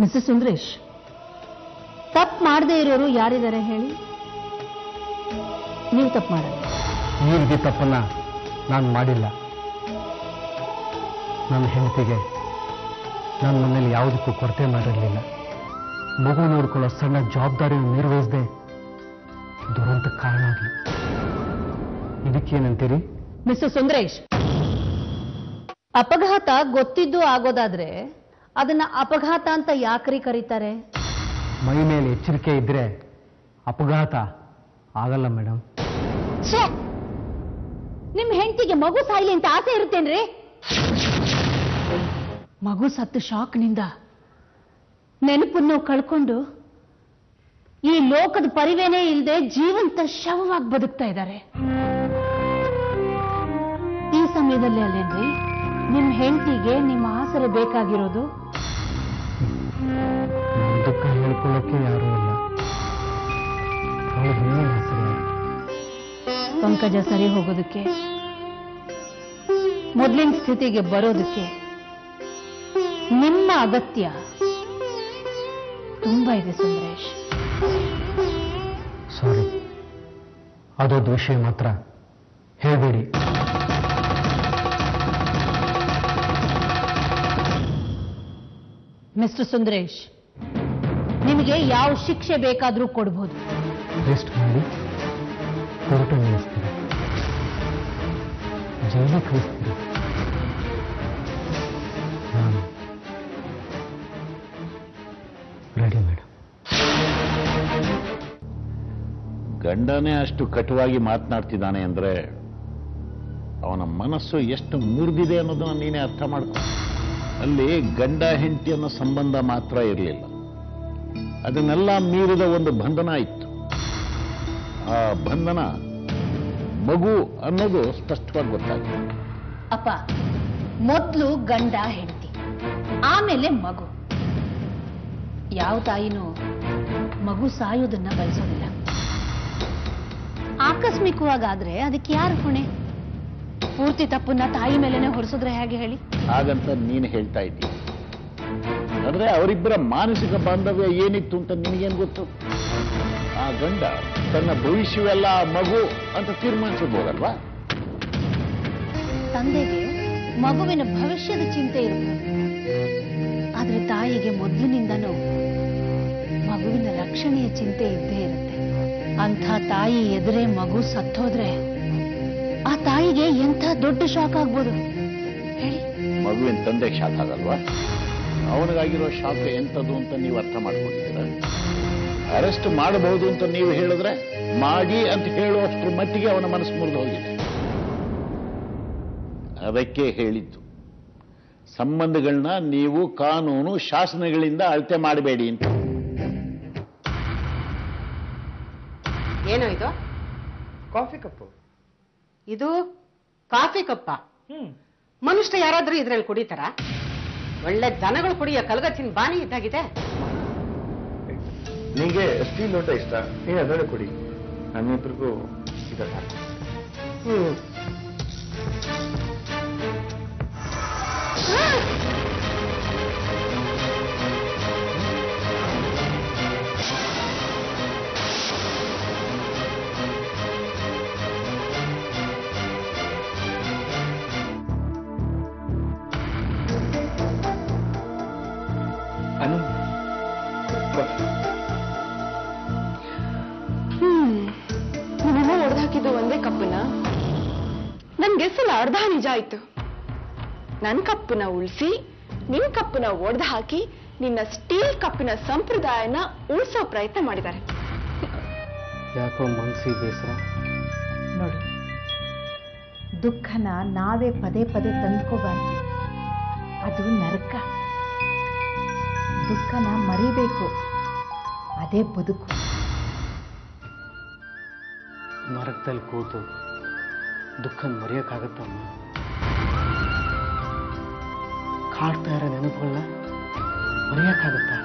Mrs Sundaresh, ತಪ್ಪು ಮಾಡದೇ ಇರೋರು ಯಾರಿದ್ದಾರೆ ಹೇಳಿ? ನೀವು ತಪ್ಪು ಮಾಡಲ್ಲ. ಈ ರೀತಿ ತಪ್ಪನ್ನ ನಾನು ಮಾಡಿಲ್ಲ. ನನ್ನ ಹೆಂಡತಿಗೆ ನನ್ನ ಮನೇಲಿ ಯಾವುದಕ್ಕೂ ಕೊರತೆ ಮಾಡಿರಲಿಲ್ಲ. ಮಗು ನೋಡ್ಕೊಳ್ಳೋ ಸಣ್ಣ ಜವಾಬ್ದಾರಿಯನ್ನು ನಿರ್ವಹಿಸದೆ ದುರಂತ ಕಾರಣ ಆಗಲಿ. ಇದಕ್ಕೇನಂತೀರಿ? ಮಿಸ್ಟರ್ ಸುಂದರೇಶ್, ಅಪಘಾತ ಗೊತ್ತಿದ್ದು ಆಗೋದಾದ್ರೆ ಅದನ್ನ ಅಪಘಾತ ಅಂತ ಯಾಕ್ರಿ ಕರೀತಾರೆ? ಮೈ ಮೇಲೆ ಎಚ್ಚರಿಕೆ ಇದ್ರೆ ಅಪಘಾತ ಆಗಲ್ಲ ಮೇಡಮ್. ನಿಮ್ ಹೆಂಡತಿಗೆ ಮಗು ಸಾಯ್ಲಿ ಅಂತ ಆಸೆ ಇರುತ್ತೇನ್ರಿ? ಮಗು ಸತ್ತು ಶಾಕ್ನಿಂದ ನೆನಪನ್ನು ಕಳ್ಕೊಂಡು ಈ ಲೋಕದ ಪರಿವೇನೇ ಇಲ್ಲದೆ ಜೀವಂತ ಶವವಾಗಿ ಬದುಕ್ತಾ ಇದ್ದಾರೆ. ಈ ಸಮಯದಲ್ಲಿ ಅಲ್ಲೇನ್ರಿ ನಿಮ್ ಹೆಂಡತಿಗೆ ನಿಮ್ಮ ಆಸರೆ ಬೇಕಾಗಿರೋದು? ದುಃಖ ಹೇಳ್ಕೊಳ್ಳೋಕೆ ಯಾರೂ ಇಲ್ಲ. ಪಂಕಜ ಸರಿ ಹೋಗೋದಕ್ಕೆ, ಮೊದಲಿನ ಸ್ಥಿತಿಗೆ ಬರೋದಕ್ಕೆ ನಿಮ್ಮ ಅಗತ್ಯ ತುಂಬಾ ಇದೆ ಸುಂದರೇಶ್. ಸಾರಿ, ಅದೊಂದು ವಿಷಯ ಮಾತ್ರ ಹೇಳಬೇಡಿ. ಮಿಸ್ಟರ್ ಸುಂದರೇಶ್, ನಿಮಗೆ ಯಾವ ಶಿಕ್ಷೆ ಬೇಕಾದರೂ ಕೊಡಬಹುದು. ರೆಸ್ಟ್ ಮಾಡಿ ಕೋರ್ಟ್ ನಿಲ್ಲಿಸ್ತೀರಿ, ಜೈಲಿಗೆ ಕಳಿಸ್ತೀರಿ. ನಾನು ರೆಡಿ ಮೇಡಮ್. ಗಂಡನೇ ಅಷ್ಟು ಕಟುವಾಗಿ ಮಾತನಾಡ್ತಿದ್ದಾನೆ ಅಂದ್ರೆ ಅವನ ಮನಸ್ಸು ಎಷ್ಟು ಮುರಿದಿದೆ ಅನ್ನೋದನ್ನ ನೀನೇ ಅರ್ಥ ಮಾಡ್ಕೊ. ಅಲ್ಲಿ ಗಂಡ ಹೆಂಡತಿ ಅನ್ನೋ ಸಂಬಂಧ ಮಾತ್ರ ಇರಲಿಲ್ಲ, ಅದನ್ನೆಲ್ಲ ಮೀರಿದ ಒಂದು ಬಂಧನ ಇತ್ತು. ಆ ಬಂಧನ ಮಗು ಅನ್ನೋದು ಸ್ಪಷ್ಟವಾಗಿ ಗೊತ್ತಾಗಿದೆ. ಅಪ್ಪ, ಮೊದಲು ಗಂಡ ಹೆಂಡತಿ, ಆಮೇಲೆ ಮಗು. ಯಾವ ತಾಯಿನೂ ಮಗು ಸಾಯೋದನ್ನ ಬಯಸೋದಿಲ್ಲ. ಆಕಸ್ಮಿಕವಾಗಾದ್ರೆ ಅದಕ್ಕೆ ಯಾರು ಹೊಣೆ? ಪೂರ್ತಿ ತಪ್ಪನ್ನ ತಾಯಿ ಮೇಲೆನೆ ಹೊರಿಸಿದ್ರೆ ಹೇಗೆ ಹೇಳಿ? ಹಾಗಂತ ನೀನು ಹೇಳ್ತಾ ಇದ್ದೀನಿ. ಅಂದ್ರೆ ಅವರಿಬ್ಬರ ಮಾನಸಿಕ ಬಾಂಧವ್ಯ ಏನಿತ್ತು ಅಂತ ನಿನಗೇನು ಗೊತ್ತು? ಆ ಗಂಡ ತನ್ನ ಭವಿಷ್ಯವೆಲ್ಲ ಆ ಮಗು ಅಂತ ತೀರ್ಮಾನಿಸಬಹುದಲ್ವಾ? ತಂದೆಗೆ ಮಗುವಿನ ಭವಿಷ್ಯದ ಚಿಂತೆ ಇರಬಹುದು, ಆದ್ರೆ ತಾಯಿಗೆ ಮೊದಲಿನಿಂದನೂ ಮಗುವಿನ ರಕ್ಷಣೆಯ ಚಿಂತೆ ಇದ್ದೇ ಇರುತ್ತೆ. ಅಂಥ ತಾಯಿ ಎದುರೇ ಮಗು ಸತ್ತೋದ್ರೆ ಆ ತಾಯಿಗೆ ಎಂಥ ದೊಡ್ಡ ಶಾಕ್ ಆಗ್ಬೋದು ಹೇಳಿ? ಮಗುವಿನ ತಂದೆಗೆ ಶಾಕ್ ಆಗಲ್ವಾ? ಅವನಿಗಾಗಿರೋ ಶಾಕ್ ಎಂಥದ್ದು ಅಂತ ನೀವು ಅರ್ಥ ಮಾಡ್ಕೊಂಡಿದ್ದೀರ? ಅರೆಸ್ಟ್ ಮಾಡಬಹುದು ಅಂತ ನೀವು ಹೇಳಿದ್ರೆ ಮಾಡಿ ಅಂತ ಹೇಳುವಷ್ಟರ ಮಟ್ಟಿಗೆ ಅವನ ಮನಸ್ಸು ಮುರಿದು ಹೋಗಿದೆ. ಅದಕ್ಕೆ ಹೇಳಿದ್ದು ಸಂಬಂಧಗಳನ್ನ ನೀವು ಕಾನೂನು ಶಾಸನಗಳಿಂದ ಅಳತೆ ಮಾಡಬೇಡಿ ಅಂತ. ಏನೋ ಇದು? ಕಾಫಿ ಕಪ್ಪು. ಇದು ಕಾಫಿ ಕಪ್ಪ? ಮನುಷ್ಯ ಯಾರಾದ್ರೂ ಇದ್ರಲ್ಲಿ ಕುಡಿತಾರ? ಒಳ್ಳೆ ದನಗಳು ಕುಡಿಯೋ ಕಲ್ಗಚ್ಚಿನ ಬಾನಿ ಇದ್ದಾಗಿದೆ. ನಿಂಗೆ ಸ್ಟೀಲ್ ಲೋಟ ಇಷ್ಟ, ನೀನು ಅದರಲ್ಲೇ ಕುಡಿ. ನಮ್ಮಿಬ್ರಿಗೂ ಇದಲ್ಲ. ನಿನ್ನ ಒಡೆದಾಕಿದ್ದು ಒಂದೇ ಕಪ್ಪನ ನನ್ಗೆ ಸಲ ಅರ್ಧ ನಿಜ ಆಯ್ತು. ನನ್ ಕಪ್ಪನ ಉಳಿಸಿ ನಿನ್ ಕಪ್ಪನ ಒಡೆದು ಹಾಕಿ ನಿನ್ನ ಸ್ಟೀಲ್ ಕಪ್ಪಿನ ಸಂಪ್ರದಾಯನ ಉಳಿಸೋ ಪ್ರಯತ್ನ ಮಾಡಿದ್ದಾರೆ. ಯಾಕೋ ಮನಸ್ಸಿ ಬೇಸರ. ನೋಡು, ದುಃಖನ ನಾವೇ ಪದೇ ಪದೇ ತಂದ್ಕೋಬಾರ್ದು, ಅದು ನರಕ. ದುಃಖನ ಮರಿಬೇಕು, ಅದೇ ಬದುಕು. ನರಕದಲ್ಲಿ ಕೂತು ದುಃಖ ಮರೆಯೋಕ್ಕಾಗತ್ತಮ್ಮ? ಕಾಡ್ತಾ ಇರೋ ನೆನಪುಗಳನ್ನ ಮರೆಯೋಕ್ಕಾಗತ್ತಾ?